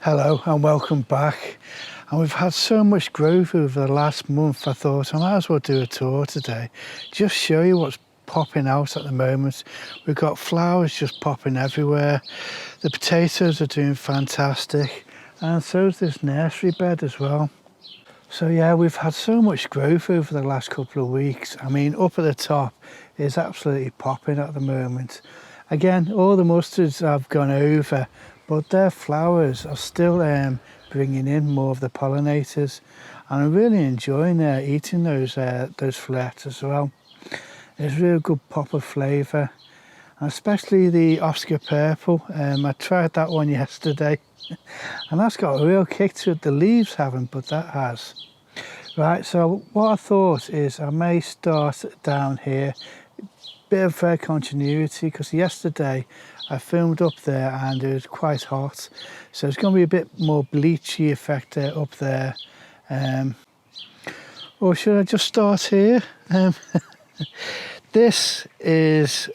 Hello and welcome back. And we've had so much growth over the last month, I thought I might as well do a tour today. Just show you what's popping out at the moment. We've got flowers just popping everywhere. The potatoes are doing fantastic. And so is this nursery bed as well. So yeah, we've had so much growth over the last couple of weeks. I mean, up at the top is absolutely popping at the moment. Again, all the mustards have gone over, but their flowers are still bringing in more of the pollinators, and I'm really enjoying eating those flowers as well. There's a real good pop of flavour, and especially the Oscar purple. I tried that one yesterday, and that's got a real kick to it. The leaves haven't, but that has. Right, so what I thought is I may start down here. Bit of continuity, because yesterday I filmed up there and it was quite hot, so it's going to be a bit more bleachy effect up there. Or should I just start here? This is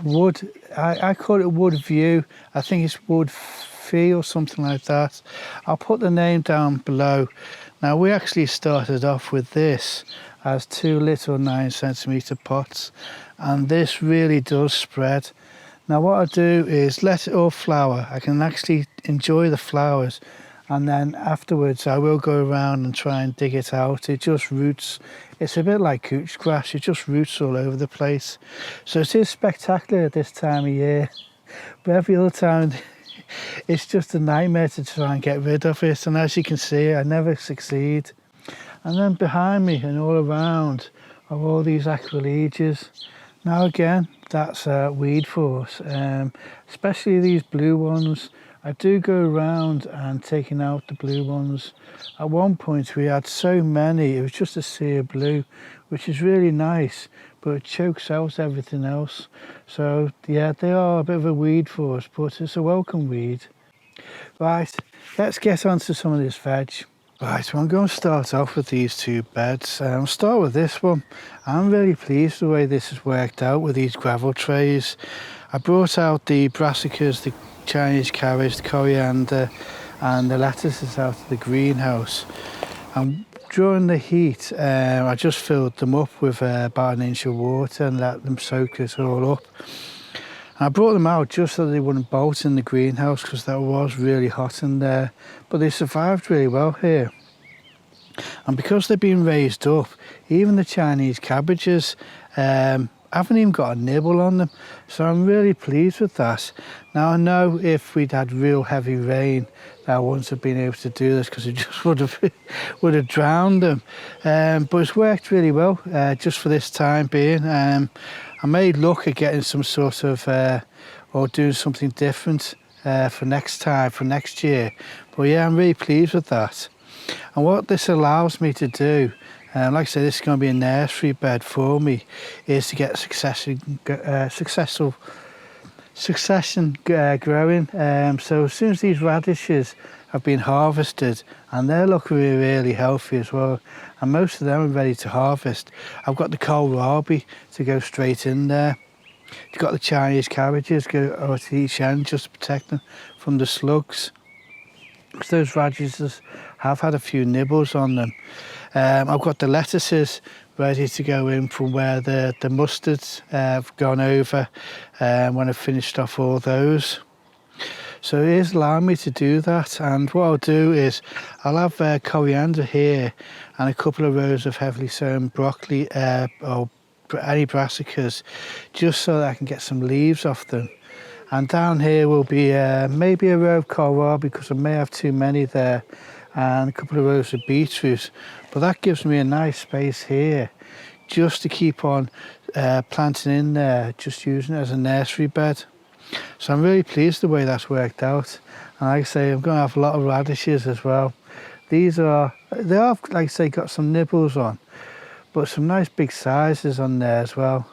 wood. I call it wood view. I think it's wood fee or something like that. I'll put the name down below. Now, we actually started off with this as 2 little 9cm pots, and this really does spread. Now what I do is let it all flower. I can actually enjoy the flowers, and then afterwards I will go around and try and dig it out. It just roots. It's a bit like couch grass. It just roots all over the place. So it is spectacular at this time of year, but every other time it's just a nightmare to try and get rid of it, and as you can see, I never succeed. And then behind me and all around are all these acrolegias. Now again, that's weed force, especially these blue ones. I do go around and taking out the blue ones. At one point we had so many, it was just a sea of blue, which is really nice, but it chokes out everything else. So yeah, they are a bit of a weed for us, but it's a welcome weed. Right, let's get on to some of this veg. Right, so I'm going to start off with these 2 beds. I'll start with this one. I'm really pleased the way this has worked out with these gravel trays. I brought out the brassicas, the Chinese cabbage, the coriander and the lettuces out of the greenhouse. And during the heat, I just filled them up with about 1 inch of water and let them soak it all up. I brought them out just so they wouldn't bolt in the greenhouse, because that was really hot in there, but they survived really well here. And because they've been raised up, even the Chinese cabbages haven't even got a nibble on them, so I'm really pleased with that. Now I know if we'd had real heavy rain, I wouldn't have been able to do this, because it just would have drowned them, but it's worked really well just for this time being. I may look at getting some sort of or doing something different for next time, for next year, but yeah, I'm really pleased with that. And what this allows me to do, like I said, this is going to be a nursery bed for me, is to get succession growing. So as soon as these radishes have been harvested, and they're looking really healthy as well, and most of them are ready to harvest, I've got the kohlrabi to go straight in there. You've got the Chinese cabbages go out to each end just to protect them from the slugs, because those radishes have had a few nibbles on them. I've got the lettuces ready to go in from where the mustards have gone over when I've finished off all those. So it is allowing me to do that, and what I'll do is I'll have coriander here and a couple of rows of heavily sown broccoli or any brassicas, just so that I can get some leaves off them. And down here will be maybe a row of kohlrabi, because I may have too many there, and a couple of rows of beetroots. But that gives me a nice space here just to keep on planting in there, just using it as a nursery bed. So I'm really pleased the way that's worked out. And like I say, I'm going to have a lot of radishes as well. They have, like I say, got some nibbles on, but some nice big sizes on there as well.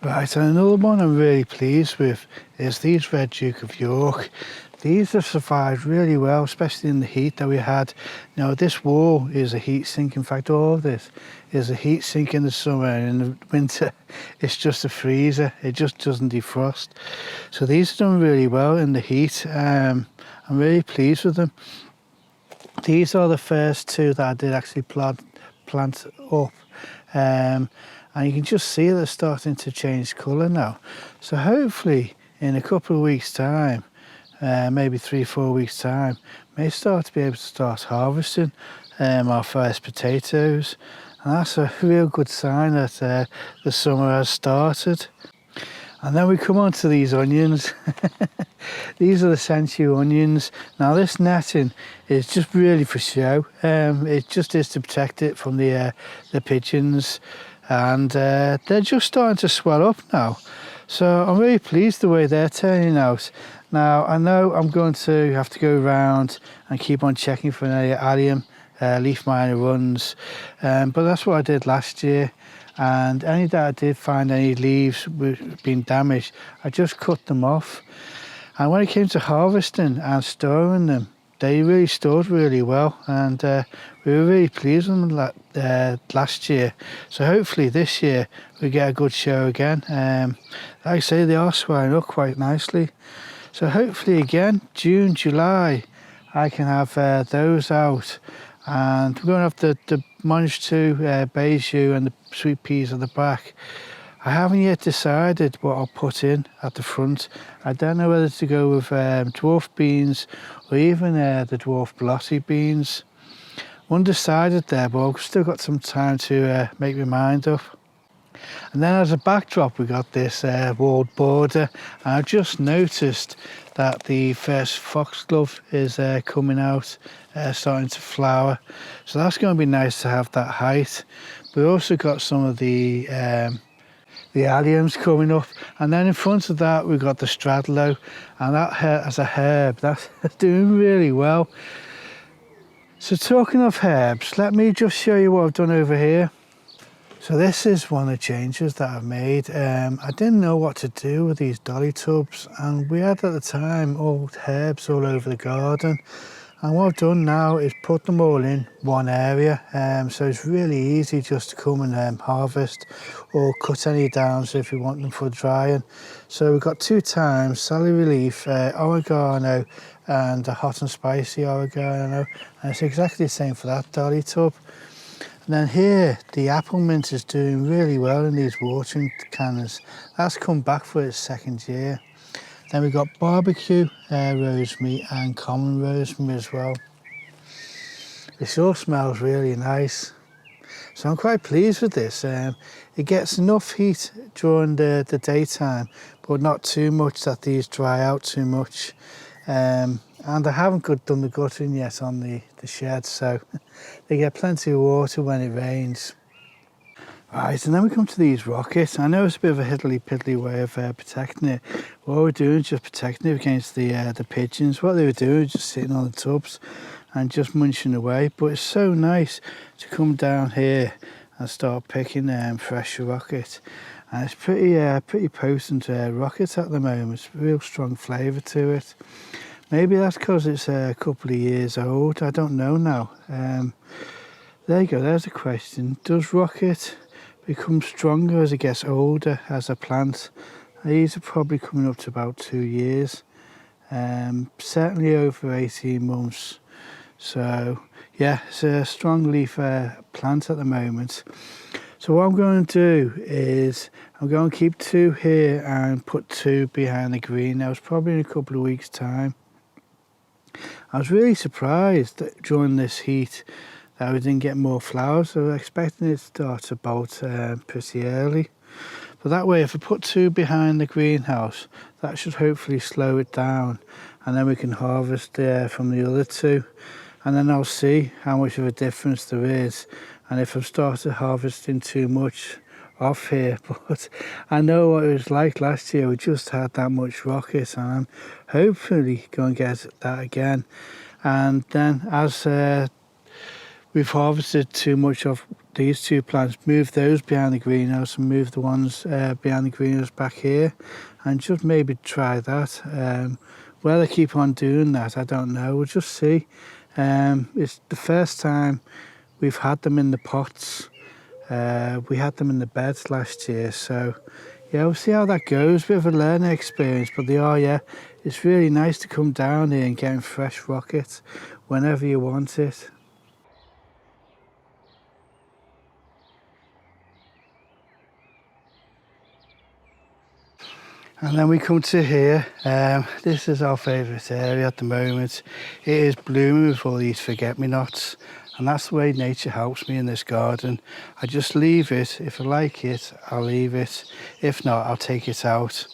Right, and another one I'm really pleased with is these Red Duke of York. These have survived really well, especially in the heat that we had. You know, this wall is a heat sink. In fact, all of this is a heat sink in the summer, and in the winter it's just a freezer. It just doesn't defrost. So these have done really well in the heat. I'm really pleased with them. These are the first two that I did actually plant up, and you can just see they're starting to change colour now. So hopefully in a couple of weeks time, maybe 3-4 weeks time, may start to be able to start harvesting our first potatoes, and that's a real good sign that the summer has started. And then we come on to these onions. These are the century onions. Now this netting is just really for show. It just is to protect it from the pigeons, and they're just starting to swell up now. So I'm really pleased the way they're turning out. Now I know I'm going to have to go around and keep on checking for any allium, leaf miner runs, but that's what I did last year. And any that I did find any leaves being damaged, I just cut them off. And when it came to harvesting and storing them, they really stored really well, and we were really pleased with them last year. So hopefully this year we get a good show again. Like I say, they are swelling up quite nicely. So hopefully again, June, July, I can have those out. And we're going to have the manage to beiju and the sweet peas at the back. I haven't yet decided what I'll put in at the front. I don't know whether to go with dwarf beans or even the dwarf blotty beans. Undecided there, but I've still got some time to make my mind up. And then as a backdrop, we got this walled border. And I've just noticed that the first foxglove is coming out, starting to flower. So that's going to be nice to have that height. We also got some of the alliums coming up, and then in front of that we've got the stradlo, and that as a herb, that's doing really well. So talking of herbs, let me just show you what I've done over here. So this is one of the changes that I've made. I didn't know what to do with these dolly tubs, and we had at the time old herbs all over the garden. And what I've done now is put them all in one area, so it's really easy just to come and harvest or cut any down so if you want them for drying. So we've got 2 times celery leaf, oregano, and a hot and spicy oregano, and it's exactly the same for that dolly tub. And then here, the apple mint is doing really well in these watering cannons. That's come back for its 2nd year. Then we've got barbecue rosemary and common rosemary as well. This all smells really nice. So I'm quite pleased with this. It gets enough heat during the daytime, but not too much that these dry out too much. And I haven't done the guttering yet on the shed, so they get plenty of water when it rains. Right, and then we come to these rockets. I know it's a bit of a hiddly-piddly way of protecting it. What we're doing is just protecting it against the pigeons. What they were doing is just sitting on the tubs and just munching away. But it's so nice to come down here and start picking fresh rocket. And it's pretty potent rocket at the moment. It's a real strong flavour to it. Maybe that's because it's a couple of years old. I don't know now. There you go, there's a question. Does rocket become stronger as it gets older as a plant? These are probably coming up to about 2 years, certainly over 18 months. So yeah, it's a strong leaf plant at the moment. So what I'm going to do is I'm going to keep 2 here and put 2 behind the greenhouse, probably in a couple of weeks time. I was really surprised that during this heat that we didn't get more flowers. I was expecting it to start to bolt pretty early. But that way, if I put 2 behind the greenhouse, that should hopefully slow it down, and then we can harvest from the other 2. And then I'll see how much of a difference there is, and if I've started harvesting too much off here. But I know what it was like last year. We just had that much rocket, and I'm hopefully going to get that again. And then as we've harvested too much of these 2 plants, move those behind the greenhouse and move the ones behind the greenhouse back here, and just maybe try that. Whether I keep on doing that, I don't know. We'll just see. It's the first time we've had them in the pots. We had them in the beds last year, so Yeah, we'll see how that goes. Bit of a learning experience, but they are, yeah. It's really nice to come down here and get a fresh rocket whenever you want it. And then we come to here. This is our favourite area at the moment. It is blooming with all these forget-me-nots, and that's the way nature helps me in this garden. I just leave it. If I like it, I'll leave it. If not, I'll take it out.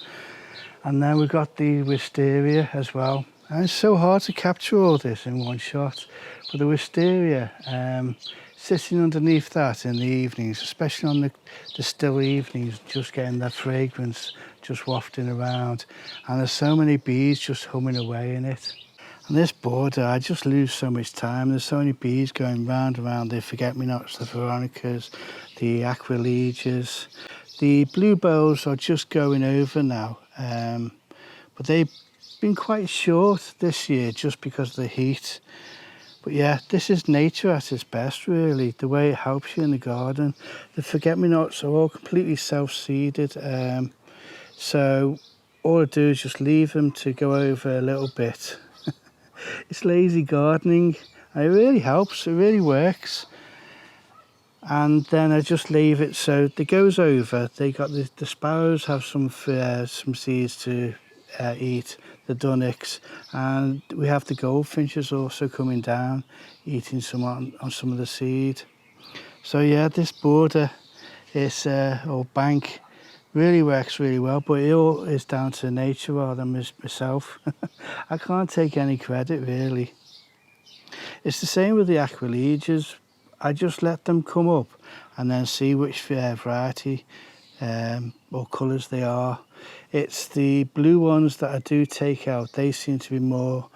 And then we've got the wisteria as well. And it's so hard to capture all this in one shot. But the wisteria, sitting underneath that in the evenings, especially on the still evenings, just getting that fragrance just wafting around. And there's so many bees just humming away in it. And this border, I just lose so much time. There's so many bees going round and round. The forget-me-nots, the veronicas, the aquiledias. The bluebells are just going over now. But they've been quite short this year just because of the heat. But yeah, this is nature at its best, really, the way it helps you in the garden. The forget-me-nots are all completely self-seeded. So all I do is just leave them to go over a little bit. It's lazy gardening, and it really helps, it really works. And then I just leave it so it goes over. They got the sparrows have some seeds to eat, the dunnocks, and we have the goldfinches also coming down, eating some on some of the seed. So yeah, this border, or bank, really works really well, but it all is down to nature rather than myself. I can't take any credit, really. It's the same with the aquiledias. I just let them come up and then see which variety or colours they are. It's the blue ones that I do take out. They seem to be more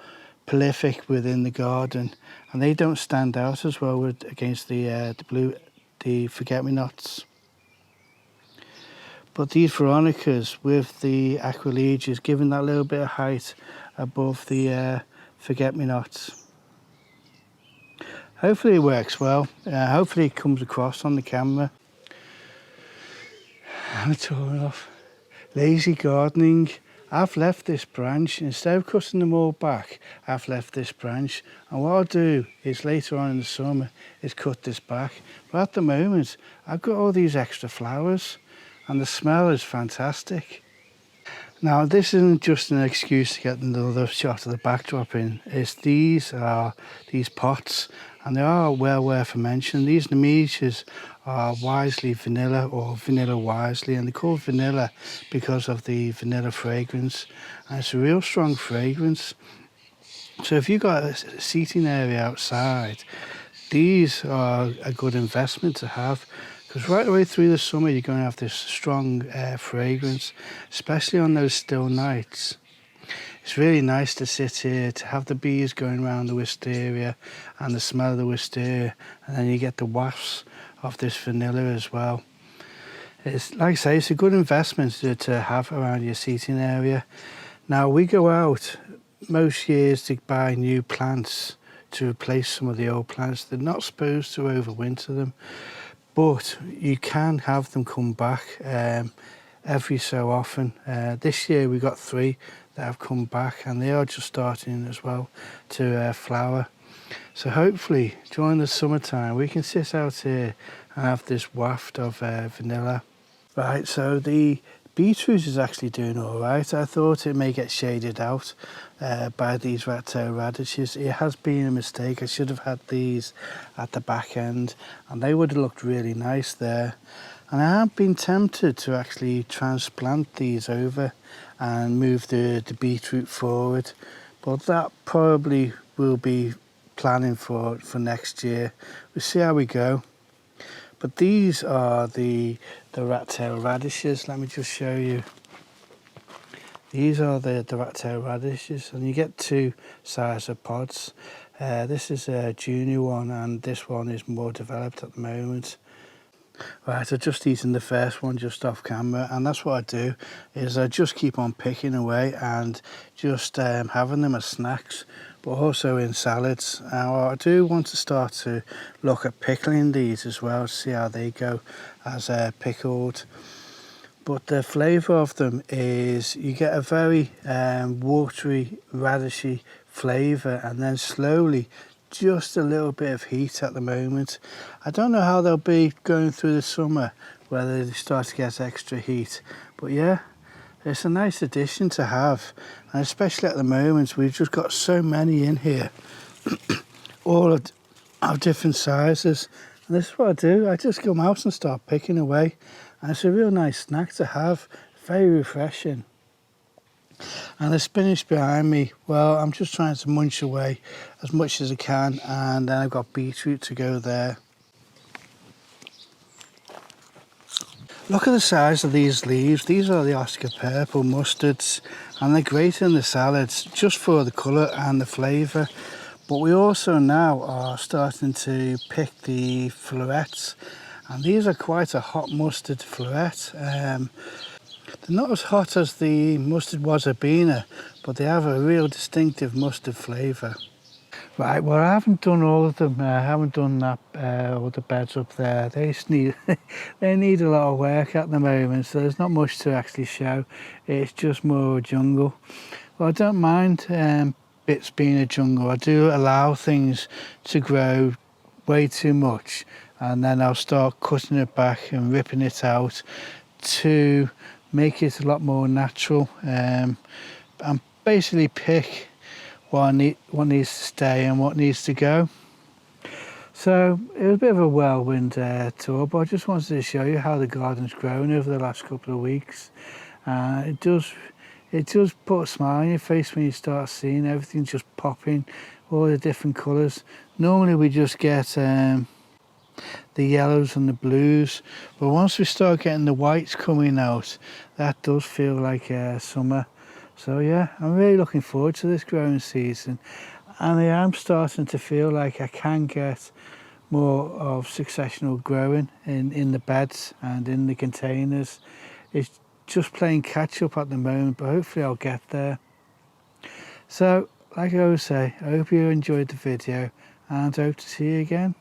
prolific within the garden, and they don't stand out as well against the forget-me-nots. But these veronicas with the aquiledias giving that little bit of height above the forget-me-nots. Hopefully it works well. Hopefully it comes across on the camera. I'm torn off. Lazy gardening. I've left this branch. Instead of cutting them all back, I've left this branch. And what I'll do is later on in the summer is cut this back. But at the moment, I've got all these extra flowers and the smell is fantastic. Now, this isn't just an excuse to get another shot of the backdrop in. These pots, and they are well worth a mention. These nemesias are wisely vanilla, or vanilla wisely, and they're called vanilla because of the vanilla fragrance. And it's a real strong fragrance. So if you've got a seating area outside, these are a good investment to have. Because right away through the summer, you're going to have this strong fragrance, especially on those still nights. It's really nice to sit here, to have the bees going around the wisteria and the smell of the wisteria, and then you get the wafts of this vanilla as well. It's, like I say, it's a good investment to have around your seating area. Now, we go out most years to buy new plants to replace some of the old plants. They're not supposed to overwinter them, but you can have them come back every so often. This year we got 3 that have come back, and they are just starting as well to flower. So hopefully during the summertime we can sit out here and have this waft of vanilla. Right, so the beetroot is actually doing all right. I thought it may get shaded out by these rat-tail radishes. It has been a mistake. I should have had these at the back end, and they would have looked really nice there. And I have been tempted to actually transplant these over and move the beetroot forward, but that probably will be planning for next year. We'll see how we go. But these are the rat-tail radishes. Let me just show you. These are the rat-tail radishes, and you get 2 sizes of pods. This is a junior one, and this one is more developed at the moment. Right, I've just eaten the first one just off camera, and that's what I do, is I just keep on picking away and just having them as snacks, but also in salads. Now, I do want to start to look at pickling these as well, to see how they go as pickled. but the flavour of them is you get a very watery, radishy flavour, and then slowly just a little bit of heat at the moment. I don't know how they'll be going through the summer, whether they start to get extra heat, but yeah, it's a nice addition to have, and especially at the moment we've just got so many in here, all of different sizes. And this is what I do, I just come out and start picking away, and it's a real nice snack to have, very refreshing. And the spinach behind me, well, I'm just trying to munch away as much as I can, and then I've got beetroot to go there. Look at the size of these leaves. These are the Oscar purple mustards, and they're great in the salads just for the colour and the flavour. But we also now are starting to pick the florets, and these are quite a hot mustard floret. They're not as hot as the mustard wasabina, but they have a real distinctive mustard flavour. Right, well, I haven't done all of them. I haven't done that, all the beds up there. They just need, they need a lot of work at the moment, so there's not much to actually show. It's just more jungle. Well, I don't mind bits being a jungle. I do allow things to grow way too much, and then I'll start cutting it back and ripping it out to make it a lot more natural, and basically pick what needs to stay and what needs to go. So it was a bit of a whirlwind tour, but I just wanted to show you how the garden's grown over the last couple of weeks. It does put a smile on your face when you start seeing everything just popping, all the different colours. Normally we just get the yellows and the blues, but once we start getting the whites coming out, that does feel like summer. So yeah, I'm really looking forward to this growing season, and I am starting to feel like I can get more of successional growing in the beds and in the containers. It's just playing catch up at the moment, but hopefully I'll get there. So like I always say, I hope you enjoyed the video, and I hope to see you again.